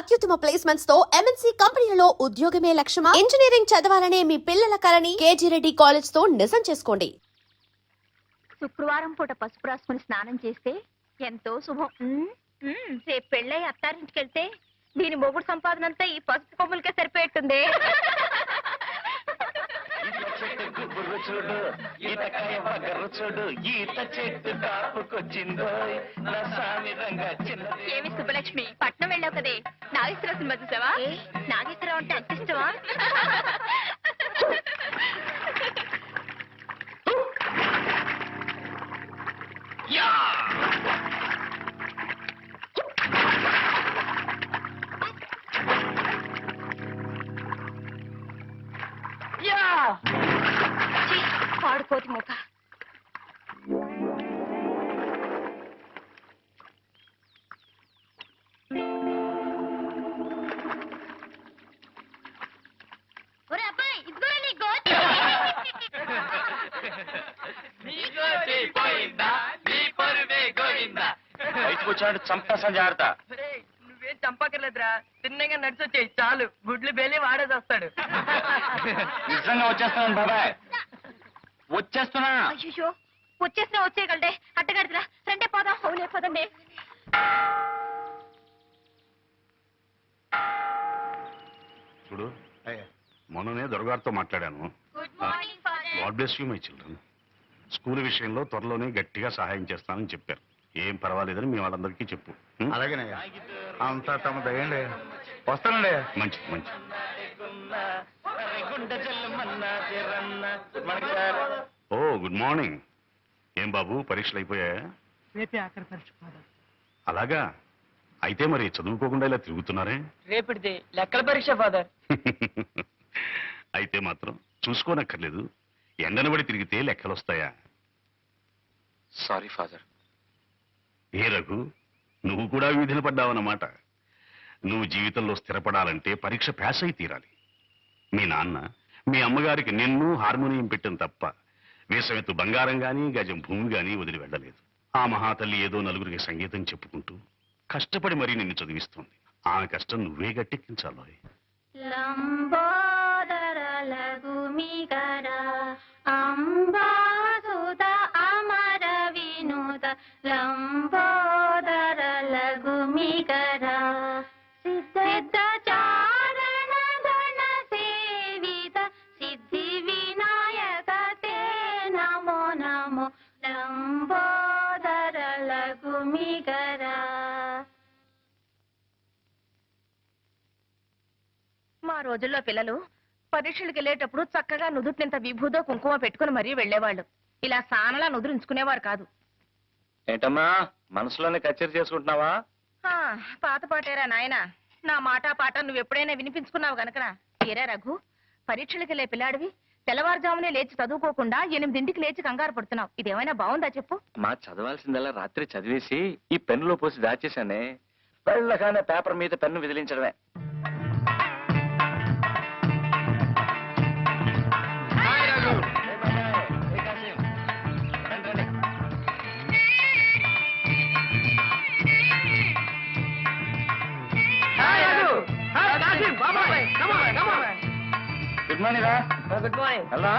అత్యుత్తమ ప్లేస్మెంట్స్ తో ఎంఎన్సీ కంపెనీలలో ఉద్యోగమే లక్ష్యమా? ఇంజనీరింగ్ చదవాలనే మీ పిల్లల కలని కేజీ రెడ్డి కాలేజ్ తో నిజం చేసుకోండి. శుక్రవారం పూట పసుపు రాసుకుని స్నానం చేస్తే ఎంతో శుభం. రేపు పెళ్ళై అత్తారింటికెళ్తే దీని మొగుడు సంపాదన అంతా ఈ పసుపు కొమ్ములకే సరిపోయేట్టుంది. చూడు ఈతకాయ బగర్రు చూడు ఈత చెట్టు కాపుకొచ్చిందో నా సామిరంగా చిన్నది. ఏమి సుబ్బలక్ష్మి, పట్నం వెళ్ళావు కదే, నాగేశ్వరరావు సినిమా చూసావా? నాగేశ్వరరావు అంటే అంత ఇష్టమా? పాడుకోతి ముఖ. వచ్చాడు చంపేసా జాగ్రత్త. నువ్వేం చంపకర్లేదురా, తిన్నగా నడిచొచ్చాయి చాలు, గుడ్లు బేలి వాడేసి వస్తాడు. నిజంగా వచ్చేస్తున్నాను బాబాయ్, వచ్చేస్తున్నా. అయ్యో వచ్చేసినా వచ్చేయగలడే, అట్టగడుతురా, రండే పోదాం. అవునే పోదండి. చూడు, మొన్ననే దొరగారితో మాట్లాడాను. God bless you my children. School విషయంలో త్వరలోనే గట్టిగా సహాయం చేస్తానని చెప్పారు. ఏం పర్వాలేదని మీ వాళ్ళందరికీ చెప్పు. అలాగేనయ్యా, అంతా తమ దయండి. వస్తానండి. మంచి మంచి. ఓ గుడ్ మార్నింగ్. ఏం బాబు, పరీక్షలు అయిపోయాయా? రేపే ఆఖరి పరీక్ష ఫాదర్. అలాగా, అయితే మరి చదువుకోకుండా ఇలా తిరుగుతున్నారే? రేపటిది లెక్కల పరీక్ష ఫాదర్. అయితే మాత్రం చూసుకోనక్కర్లేదు, ఎండనబడి తిరిగితే లెక్కలు వస్తాయా? Sorry father. ఏ రఘు, నువ్వు కూడా వీధిన పడ్డావన్నమాట. నువ్వు జీవితంలో స్థిరపడాలంటే పరీక్ష పాస్ అయి తీరాలి. మీ నాన్న మీ అమ్మగారికి నిన్ను హార్మోనియం పెట్టిన తప్ప వేసమెత్తు బంగారం గాని గజం భూమి గాని వదిలి వెళ్ళలేదు. ఆ మహాతల్లి ఏదో నలుగురికి సంగీతం చెప్పుకుంటూ కష్టపడి మరీ నిన్ను చదివిస్తుంది. ఆమె కష్టం నువ్వే గట్టెక్కించాలో. లంబోదర లఘుమిగర అంబాసుద అమర వినోద లంబోదర లఘుమిగర సిద్ధ చారణ గణ సేవిత సిద్ధి వినాయక తే నమో నమో లంబోదర లఘుమిగర. మా రోజుల్లో పిల్లలు పరీక్షలకు వెళ్ళేటప్పుడు చక్కగా నుదుటినింత విభూదో కుంకుమ పెట్టుకుని మరీ వెళ్లేవాళ్ళు. ఇలా సానలా నుదురుంచుకునేవారు కాదు. ఏంటమ్మా, మనసులోనే కచేరీ చేసుకుంటున్నావా? పాత పాటేరా నాయనా, నా మాట పాట నువ్వు ఎప్పుడైనా వినిపించుకున్నావు గనకనా. ఏరా రఘు, పరీక్షలకు వెళ్ళే పిల్లాడివి తెల్లవారుజామునే లేచి చదువుకోకుండా 8ంటికి లేచి కంగారు పడుతున్నావు. ఇదేమైనా బాగుందా చెప్పు? మా చదవాల్సిందల్లా రాత్రి చదివేసి ఈ పెన్నులో పోసి దాచేశానే. వెళ్ళగానే పేపర్ మీద పెన్ను విదిలించడమే. గుడ్ మార్నింగ్ రా. Good morning. హలో.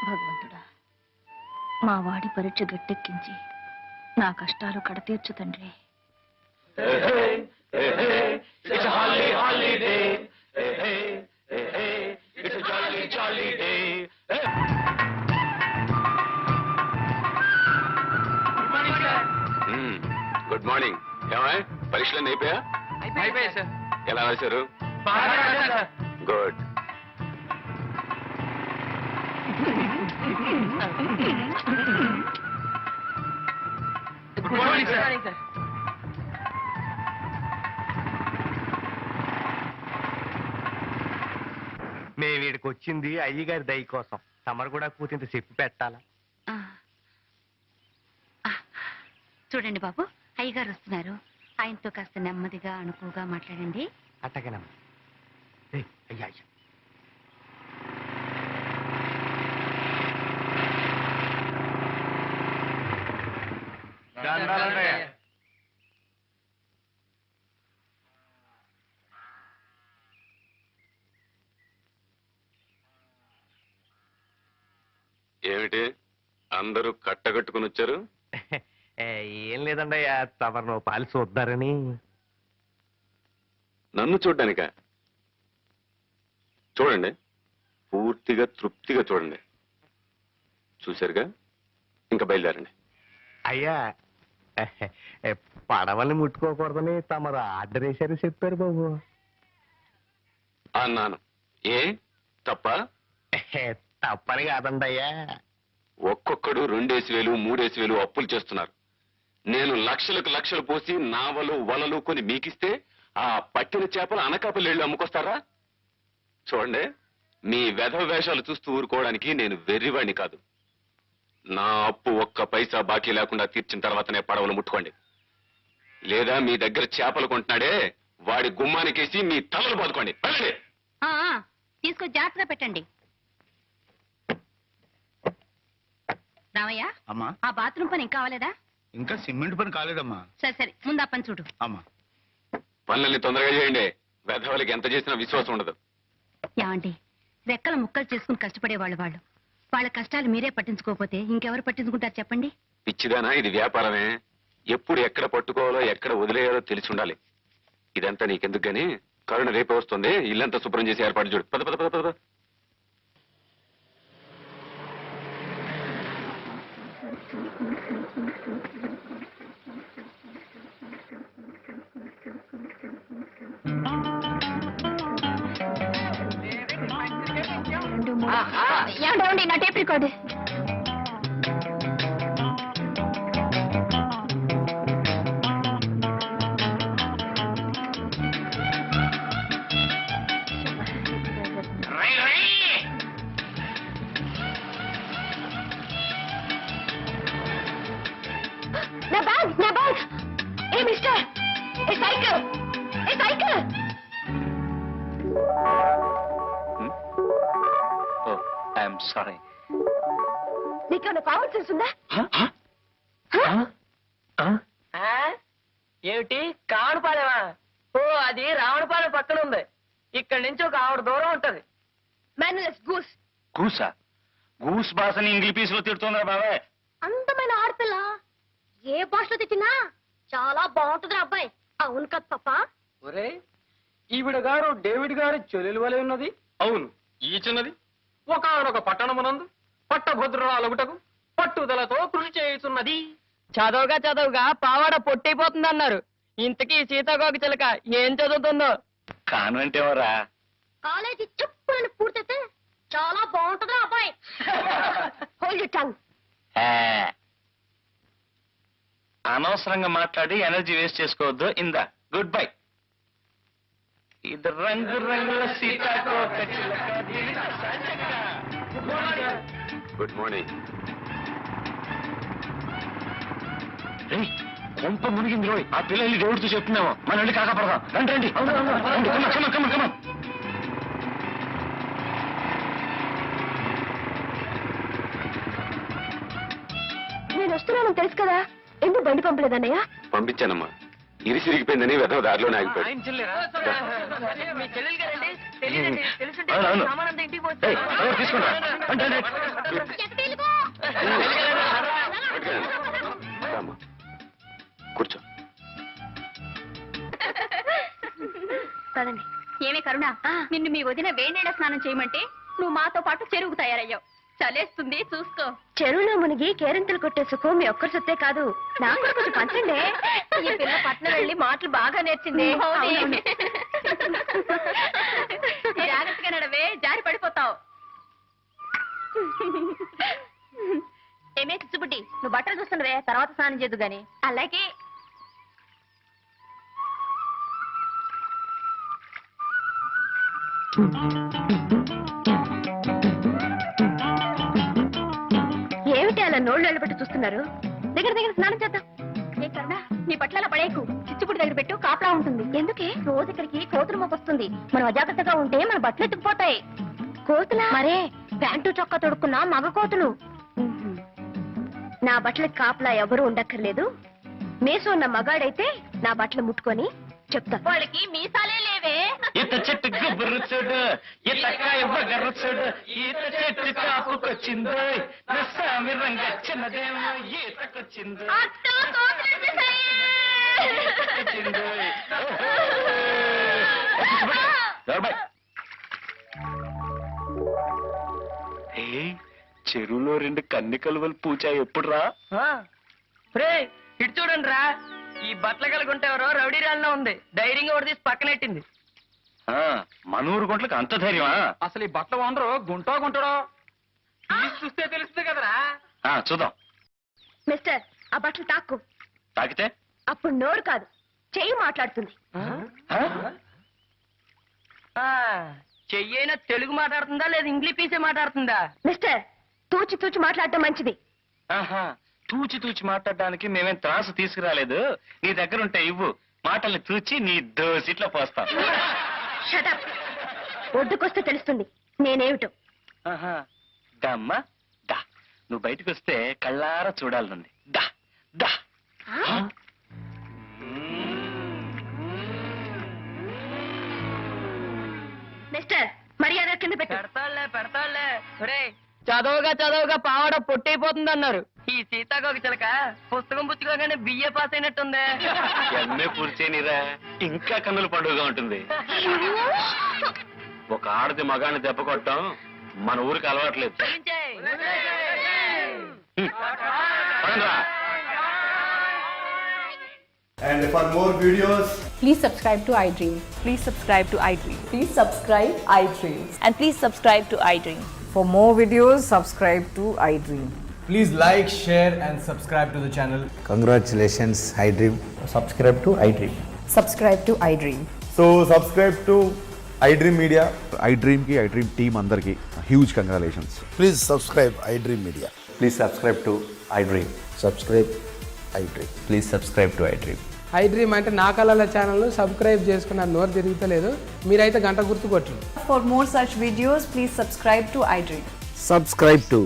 భగవంతుడా, మా వాడి పరీక్ష గట్టెక్కించి నా కష్టాలు కడతీర్చు తండ్రి. It's a holiday. It's a jolly day. Good morning. ఏమా, పరీక్షలన్నీ అయిపోయా? అయిపోయాయి సార్. ఎలా రాశారు? బాగా రాశాను sir. Good. Good morning sir. మేము వీడికి వచ్చింది అయ్యగారి దయ కోసం. తమరు కూడా కూతింత చెప్పి పెట్టాలా? చూడండి బాబు, అయ్యగారు వస్తున్నారు. ఆయనతో కాస్త నెమ్మదిగా అణుకుగా మాట్లాడండి. అట్టగనమ్మా. అయ్యా అయ్యా. ఏమిటి అందరూ కట్టగట్టుకుని వచ్చారు? ఏం లేదండయ్యా, తమరు పాలు చూద్దారని. నన్ను చూడ్డానిక? చూడండి, పూర్తిగా తృప్తిగా చూడండి. చూశారుగా, ఇంకా బయలుదేరండి. అయ్యా, పడవల్ని ముట్టుకోకూడదని తమరు ఆర్డర్ వేశారు చెప్పారు బాబు. అన్నాను. ఏ తప్ప? తప్పని కాదండి అయ్యా. ఒక్కొక్కడు 2,000 3,000 అప్పులు చేస్తున్నారు. నేను లక్షలకు లక్షలు పోసి నావలు వలలు కొని మీకిస్తే ఆ పట్టిన చేపలు అనకాపల్లి వెళ్ళి అమ్ముకొస్తారా? చూడండి, మీ వెధవ వేషాలు చూస్తూ ఊరుకోవడానికి నేను వెర్రివాణ్ణి కాదు. నా అప్పు ఒక్క పైసా బాకీ లేకుండా తీర్చిన తర్వాతనే పడవలు ముట్టుకోండి. లేదా మీ దగ్గర చేపలు కొంటున్నాడే వాడి గుమ్మానికేసి మీ తలలు బాదుకోండి. వెళ్ళండి. తీసుకొని జాగ్రత్తగా పెట్టండి. రామయ్య, అమ్మా, ఆ బాత్రూమ్ పని ఇంకా కావాలేదా? ఇంకా సిమెంట్ పని కాలేదమ్మా. సరే సరే, ముందు ఆ పని చూడు. అమ్మా, పనులన్నీ తొందరగా చేయండి. వెధవలకి ఎంత చేసినా విశ్వాసం ఉండదు. ఏమండి, రెక్కల ముక్కలు చేసుకుని కష్టపడేవాళ్ళు వాళ్ళు. వాళ్ళ కష్టాలు మీరే పట్టించుకోకపోతే ఇంకెవరు పట్టించుకుంటారు చెప్పండి? పిచ్చిదానా, ఇది వ్యాపారమే. ఎప్పుడు ఎక్కడ పట్టుకోవాలో ఎక్కడ వదిలేయాలో తెలిసి ఉండాలి. ఇదంతా నీకెందుకు గాని, కరుణ రేపే వస్తుంది. ఇల్లంతా శుభ్రం చేసి ఏర్పాటు చూడు. పద పద పద పద. ఏమండి, నా టేప్ రికార్డు. నా బ్యాగ్, నా bag. A mister, A cycle, A cycle. I'm sorry. నీకేమైనా కామన్ సెన్స్ ఉందా? ఏమిటి కావడపాలెమా? ఓ, అది రావణపాలెం పక్కన ఉంది. ఇక్కడి నుంచి ఒక ఆవిడ దూరం ఉంటది. మేనలెస్ గూస్. గూసా? గూస్ భాషని ఇంగ్లీష్ పీస్ లో తిడుతుందా బాబాయ్? అందమైన ఆడపిల్ల ఏ భాషలో తెచ్చినా చాలా బాగుంటుంది అబ్బాయి. అవును కదా పాప? ఒరే, ఈవిడ గారు డేవిడ్ గారు చెల్లెలు వలె ఉన్నది. అవును, ఈ చిన్నది ఒక పట్టణమునందు పట్టభద్రురాలగుటకు పట్టుదలతో కృషి చేస్తున్నది. చదవగా పావాడ పొట్టైపోతుందన్నారు. ఇంతకీ సీతాకోక చిలక ఏం చదువుతుందో? కాన్వెంట్ ఎవరా? కాలేజీ చెప్పులని పూర్తయితే చాలా బాగుంటుంది అబ్బాయి. Hold your tongue. అనవసరంగా మాట్లాడి ఎనర్జీ వేస్ట్ చేసుకోవద్దు. ఇందా, గుడ్ బై. ఇది రంగు రంగుల సీతాకోక చిలక. Good morning. కొంప మునిగింది రోయ్. ఆ పిల్లల్ని దేవుడితో చెప్తున్నాము. మన వెళ్ళి కాకపడదాం. రండి రండి. కమన్. నేను వస్తున్నాను తెలుసు కదా, ఎందుకు బండి పంపలేదన్నయ్య? పంపించానమ్మా. ఇరిసిరిగిపోయిందని వెధవ దారిలోనే ఆగిపోయాడు. ఆయన చెల్లెరా? మీ చెల్లెలు గారండి? తెలియదండి. తెలుసుంటే అవును. సామానంతా ఇంటికి ఏయ్, ఎవరు తీసుకుంటా? రండి, రండి. రామ్మా, కూర్చో. పదండి. ఏమే కరుణ, నిన్ను మీ వదిన వేణేళ్ల స్నానం చేయమంటే నువ్వు మాతో పాటు చెరువుకు తయారయ్యావు. చలేస్తుంది చూసుకో. చెరువులో మునిగి కేరింతలు కొట్టే సుఖం మీ ఒక్కరి సొత్తే కాదు, నాకు కూడా కొంచెం పంచండి. ఈ పిల్ల పట్నం వెళ్ళి మాటలు బాగా నేర్చింది. జాగ్రత్తగా నడవే, జారి పడిపోతావు. ఏమే చిచ్చుబుడ్డి, నువ్వు బట్టలు చూస్తున్నవే, తర్వాత స్నానం చేద్దు గాని. అలాగే. ఏమిటి అలా నోళ్ళు పెట్టి చూస్తున్నారు? దగ్గర స్నానం చేద్దాం. నీ పట్ల పడేకు చిచ్చుపుడి దగ్గర పెట్టు కాపలా ఉంటుంది. ఎందుకే రోజు ఇక్కడికి కోతులు మోపొస్తుంది. మనం అజాగ్రత్తగా ఉంటే మన బట్టలు ఎత్తుకుపోతాయి. కోతులా? మరే ప్యాంటు చొక్కా తొడుక్కున్న మగ కోతులు. నా బట్టలకు కాపలా ఎవరు ఉండక్కర్లేదు. మేసు ఉన్న మగాడైతే నా బట్టలు ముట్టుకొని చెప్తా. వాళ్ళకి మీసాలే లేవే. ఈత చెట్టు గుబురు చూడు, ఈత కాయ బగరు చూడు, ఈత చెట్టు కాపుకొచ్చిందో, నస్సామి రంగచ్చినదేమో ఈతకొచ్చిందో. అత్తో, కోతులు వచ్చేసాయి. ఈతకొచ్చిందో. దొరబాయ్. ఏయ్, చెరువులో 2 కన్ని కలువలు పూచా ఎప్పుడు రా? రే ఇటు చూడండి రా, ఈ బట్టల కలుగుంటేవరో రౌడీ రాళ్ళలో ఉంది. ధైర్యంగా ఒకటి తీసి పక్కనెట్టింది. మనూరు గుంట్లకు అంత ధైర్యమా? అసలు ఈ బట్టలు ఓనరు గుంటాడో తీసి చూస్తే తెలుస్తుంది కదరా. చూద్దాం. మిస్టర్, ఆ బట్టలు తాక్కు. తాకితే అప్పుడు నోరు కాదు, చెయ్యి మాట్లాడుతుంది. చెయ్యైనా తెలుగు మాట్లాడుతుందా లేదా ఇంగ్లీష్ మాట్లాడుతుందా? మిస్టర్, తూచి తూచి మాట్లాడటం మంచిది. ఆహా, తూచి తూచి మాట్లాడడానికి మేమేం త్రాసు తీసుకురాలేదు. నీ దగ్గర ఉంటే ఇవ్వు, మాటల్ని తూచి నీ దోసిట్లో పోస్తాం. షటప్. ఒడ్డుకొస్తే తెలుస్తుంది నేనేమిటో. ఆహా, దమ్మా దా. నువ్వు బయటకు వస్తే కళ్ళారా చూడాలనుంది. దా దా. మిస్టర్, మర్యాద కింద పెట్టు. పెడతాళ్లే. ఒరే చదవగా పావడ పొట్టైపోతుంది అన్నారు. ఈ సీతాకోక చిలక పుస్తకం పుచ్చుకోగానే బిఏ పాస్ అయినట్టుందే. ఎన్నే పూర్చేనిరా, ఇంకా కన్నుల పండుగగా ఉంటుంది. ఒక ఆడది మగాన్ని దెబ్బ కొట్టడం మన ఊరికి అలవాట్లేదు. పదండ్రా. And for more videos, Please subscribe to iDream. Please subscribe to iDream. Please subscribe iDream. And please subscribe to iDream. For more videos, subscribe to iDream. please like, share, and subscribe to the channel. Congratulations, iDream. Subscribe to iDream. Subscribe to iDream. So, subscribe to iDream Media. iDream ki iDream team andarki huge congratulations. Please subscribe iDream Media. Please subscribe to iDream. Subscribe iDream. Please subscribe to iDream. iDream అంటే నా కళల channel subscribe చేసుకున్న నోరు తిరుగుతలేదు. మీరైతే గంట గుర్తు కొట్టండి. For more such videos, please subscribe to iDream. Subscribe to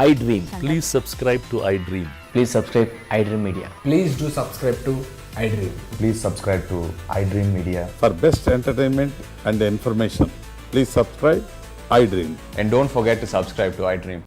iDream. Please subscribe to iDream. Please subscribe iDream Media. Please do subscribe to iDream. Please subscribe to iDream Media. For best entertainment and information, please subscribe iDream. And don't forget to subscribe to iDream.